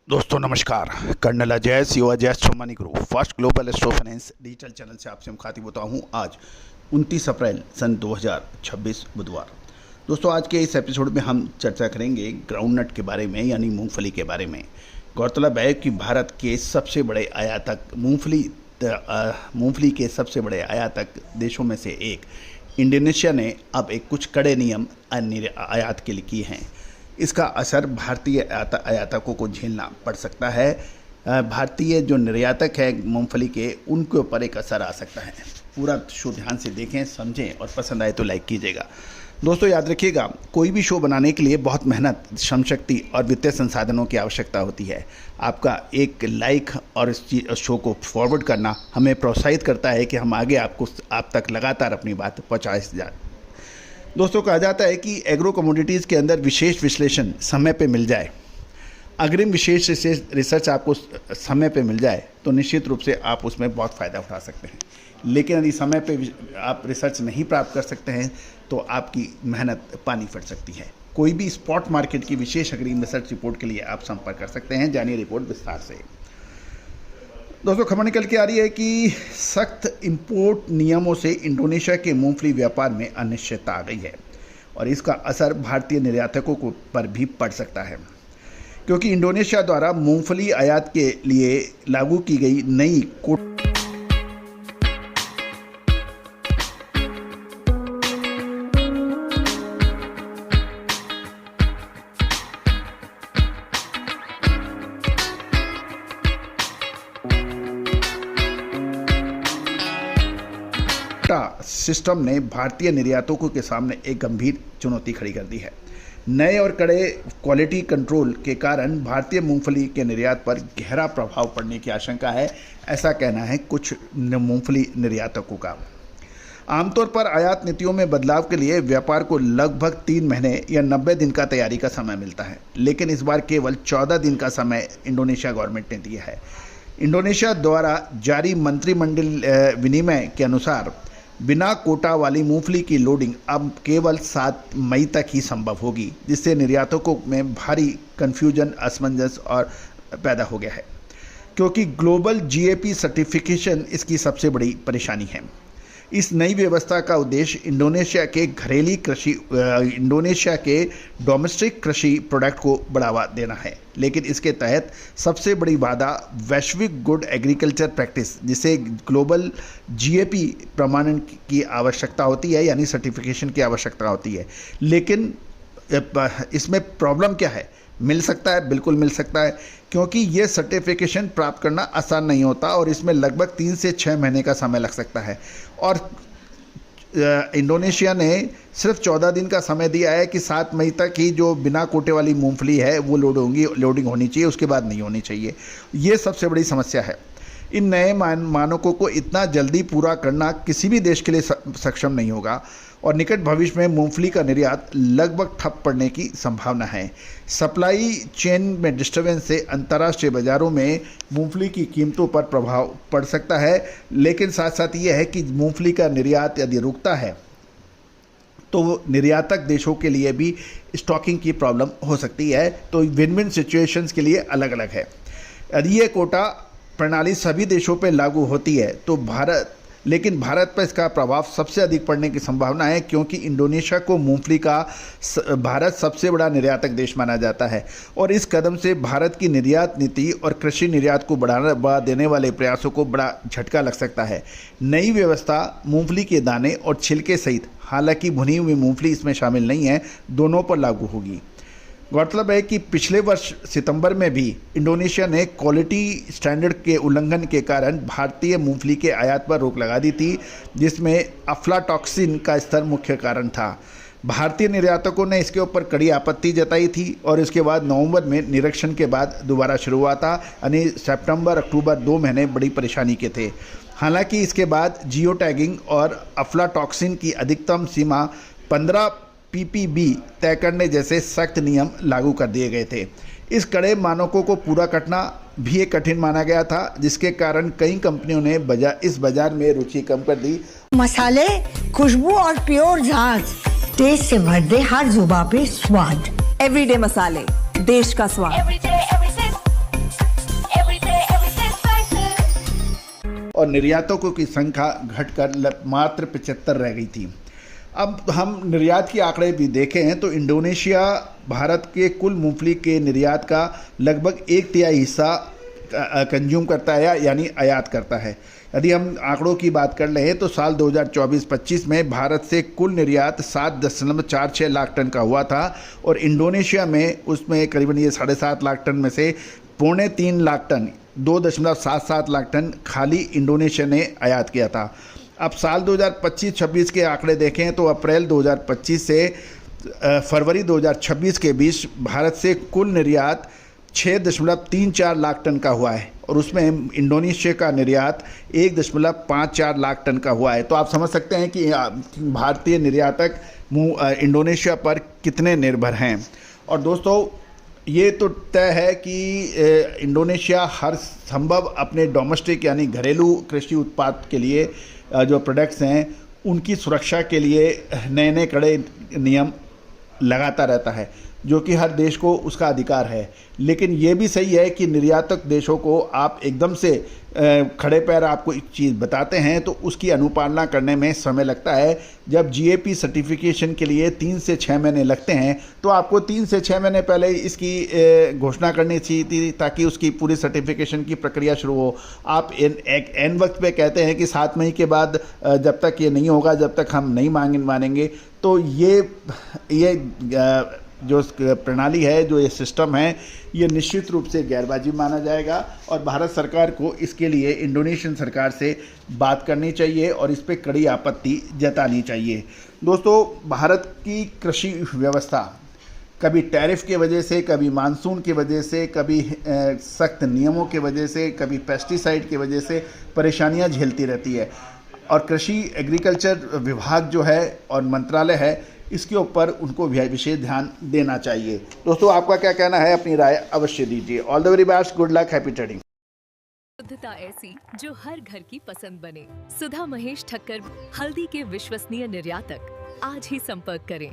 दोस्तों नमस्कार। Colonel Ajay CO Ajay Somani group first global astro finance digital channel से आपसे मुखातिब होता हूं। आज 29 अप्रैल सन 2026 बुधवार। दोस्तों आज के इस एपिसोड में हम चर्चा करेंगे ग्राउंडनट के बारे में, यानी मूंगफली के बारे में। गौरतलब है कि भारत के सबसे बड़े आयातक मूंगफली के सबसे बड़े आयातक देशों में से एक इंडोनेशिया ने अब एक कुछ कड़े नियम आयात के लिए किए हैं। इसका असर भारतीय आयातकों को झेलना पड़ सकता है। भारतीय जो निर्यातक है मूंगफली के, उनके ऊपर एक असर आ सकता है। पूरा शो ध्यान से देखें, समझें और पसंद आए तो लाइक कीजिएगा। दोस्तों याद रखिएगा, कोई भी शो बनाने के लिए बहुत मेहनत, श्रमशक्ति और वित्तीय संसाधनों की आवश्यकता होती है। आपका एक लाइक और इस शो को फॉरवर्ड करना हमें प्रोत्साहित करता है कि हम आगे आप तक लगातार अपनी बात पहुँचाए जाए। दोस्तों कहा जाता है कि एग्रो कमोडिटीज़ के अंदर विशेष विश्लेषण समय पे मिल जाए, अग्रिम विशेष रिसर्च आपको समय पे मिल जाए तो निश्चित रूप से आप उसमें बहुत फ़ायदा उठा सकते हैं। लेकिन यदि समय पे आप रिसर्च नहीं प्राप्त कर सकते हैं तो आपकी मेहनत पानी फिर सकती है। कोई भी स्पॉट मार्केट की विशेष अग्रिम रिसर्च रिपोर्ट के लिए आप संपर्क कर सकते हैं। जानिए रिपोर्ट विस्तार से। दोस्तों खबर निकल के आ रही है कि सख्त इंपोर्ट नियमों से इंडोनेशिया के मूंगफली व्यापार में अनिश्चितता आ गई है और इसका असर भारतीय निर्यातकों पर भी पड़ सकता है, क्योंकि इंडोनेशिया द्वारा मूंगफली आयात के लिए लागू की गई नई सिस्टम ने भारतीय निर्यातकों के सामने एक गंभीर चुनौती खड़ी कर दी है। नए और कड़े क्वालिटी कंट्रोल के कारण भारतीय मूंगफली के निर्यात पर गहरा प्रभाव पड़ने की आशंका है, ऐसा कहना है कुछ मूंगफली निर्यातकों का। आमतौर पर आयात नीतियों में बदलाव के लिए व्यापार को लगभग 3 महीने या 90 दिन का तैयारी का समय मिलता है, लेकिन इस बार केवल 14 दिन का समय इंडोनेशिया गवर्नमेंट ने दिया है। इंडोनेशिया द्वारा जारी मंत्रिमंडल विनिमय के अनुसार बिना कोटा वाली मूंगफली की लोडिंग अब केवल 7 मई तक ही संभव होगी, जिससे निर्यातकों में भारी कन्फ्यूजन, असमंजस और पैदा हो गया है, क्योंकि ग्लोबल जीएपी सर्टिफिकेशन इसकी सबसे बड़ी परेशानी है। इस नई व्यवस्था का उद्देश्य इंडोनेशिया के डोमेस्टिक कृषि प्रोडक्ट को बढ़ावा देना है, लेकिन इसके तहत सबसे बड़ी बाधा वैश्विक गुड एग्रीकल्चर प्रैक्टिस, जिसे ग्लोबल जीएपी प्रमाणन की आवश्यकता होती है, यानी सर्टिफिकेशन की आवश्यकता होती है। लेकिन इसमें प्रॉब्लम क्या है? मिल सकता है, बिल्कुल मिल सकता है, क्योंकि ये सर्टिफिकेशन प्राप्त करना आसान नहीं होता और इसमें लगभग 3 से 6 महीने का समय लग सकता है। और इंडोनेशिया ने सिर्फ 14 दिन का समय दिया है कि 7 मई तक ही जो बिना कोटे वाली मूंगफली है वो लोडिंग होनी चाहिए, उसके बाद नहीं होनी चाहिए। ये सबसे बड़ी समस्या है। इन नए मानकों को इतना जल्दी पूरा करना किसी भी देश के लिए सक्षम नहीं होगा और निकट भविष्य में मूंगफली का निर्यात लगभग ठप पड़ने की संभावना है। सप्लाई चेन में डिस्टर्बेंस से अंतर्राष्ट्रीय बाजारों में मूंगफली की कीमतों पर प्रभाव पड़ सकता है, लेकिन साथ साथ ये है कि मूंगफली का निर्यात यदि रुकता है तो निर्यातक देशों के लिए भी स्टॉकिंग की प्रॉब्लम हो सकती है। तो विन विन सिचुएशंस के लिए अलग अलग है। यदि ये कोटा प्रणाली सभी देशों पर लागू होती है तो लेकिन भारत पर इसका प्रभाव सबसे अधिक पड़ने की संभावना है, क्योंकि इंडोनेशिया को मूंगफली का भारत सबसे बड़ा निर्यातक देश माना जाता है और इस कदम से भारत की निर्यात नीति और कृषि निर्यात को बढ़ावा देने वाले प्रयासों को बड़ा झटका लग सकता है। नई व्यवस्था मूंगफली के दाने और छिलके सहित, हालांकि भुनी हुई मूंगफली इसमें शामिल नहीं है, दोनों पर लागू होगी। गौरतलब है कि पिछले वर्ष सितंबर में भी इंडोनेशिया ने क्वालिटी स्टैंडर्ड के उल्लंघन के कारण भारतीय मूंगफली के आयात पर रोक लगा दी थी, जिसमें अफ्लाटॉक्सिन का स्तर मुख्य कारण था। भारतीय निर्यातकों ने इसके ऊपर कड़ी आपत्ति जताई थी और इसके बाद नवंबर में निरीक्षण के बाद दोबारा शुरू हुआ था, यानी सितंबर अक्टूबर 2 महीने बड़ी परेशानी के थे। हालांकि इसके बाद जियो टैगिंग और अफ्लाटॉक्सिन की अधिकतम सीमा 15 पीपीबी तय करने जैसे सख्त नियम लागू कर दिए गए थे। इस कड़े मानकों को पूरा करना भी एक कठिन माना गया था, जिसके कारण कई कंपनियों ने इस बाजार में रुचि कम कर दी। मसाले, खुशबू और प्योर झांझ, टेस्ट से भर दे हर जुबान पे स्वाद। एवरीडे मसाले, देश का स्वाद। और निर्यातकों की संख्या घटकर मात्र 75 रह गई थी। अब हम निर्यात के आंकड़े भी देखें तो इंडोनेशिया भारत के कुल मूंगफली के निर्यात का लगभग 1/3 हिस्सा कंज्यूम करता है, यानी आयात करता है। यदि हम आंकड़ों की बात कर लें तो साल 2024-25 में भारत से कुल निर्यात 7.46 लाख टन का हुआ था और इंडोनेशिया में उसमें करीबन ये 7.5 लाख टन में से 3.25 लाख टन 2.77 लाख टन खाली इंडोनेशिया ने आयात किया था। अब साल 2025-26 के आंकड़े देखें तो अप्रैल 2025 से फरवरी 2026 के बीच भारत से कुल निर्यात 6.34 लाख टन का हुआ है और उसमें इंडोनेशिया का निर्यात 1.54 लाख टन का हुआ है। तो आप समझ सकते हैं कि भारतीय निर्यातक इंडोनेशिया पर कितने निर्भर हैं। और दोस्तों ये तो तय है कि इंडोनेशिया हर संभव अपने डोमेस्टिक यानी घरेलू कृषि उत्पाद के लिए जो प्रोडक्ट्स हैं उनकी सुरक्षा के लिए नए नए कड़े नियम लगाता रहता है, जो कि हर देश को उसका अधिकार है। लेकिन ये भी सही है कि निर्यातक देशों को आप एकदम से खड़े पैर आपको एक चीज़ बताते हैं तो उसकी अनुपालना करने में समय लगता है। जब जीएपी सर्टिफिकेशन के लिए 3 से 6 महीने लगते हैं तो आपको 3 से 6 महीने पहले इसकी घोषणा करनी चाहिए थी ताकि उसकी पूरी सर्टिफिकेशन की प्रक्रिया शुरू हो। आप एन वक्त पे कहते हैं कि 7 मई के बाद जब तक ये नहीं होगा जब तक हम नहीं मानेंगे। तो ये जो प्रणाली है, जो ये सिस्टम है, ये निश्चित रूप से गैरबाजी माना जाएगा और भारत सरकार को इसके लिए इंडोनेशियन सरकार से बात करनी चाहिए और इस पे कड़ी आपत्ति जतानी चाहिए। दोस्तों, भारत की कृषि व्यवस्था कभी टैरिफ की वजह से, कभी मानसून की वजह से, कभी सख्त नियमों की वजह से, कभी पेस्टिसाइड की वजह से परेशानियां झेलती रहती है और कृषि एग्रीकल्चर विभाग जो है और मंत्रालय है इसके ऊपर उनको विशेष ध्यान देना चाहिए। दोस्तों, आपका क्या कहना है? अपनी राय अवश्य दीजिए। All the very best, good luck, happy trading. शुद्धता ऐसी जो हर घर की पसंद बने। सुधा महेश ठक्कर, हल्दी के विश्वसनीय निर्यातक। आज ही संपर्क करें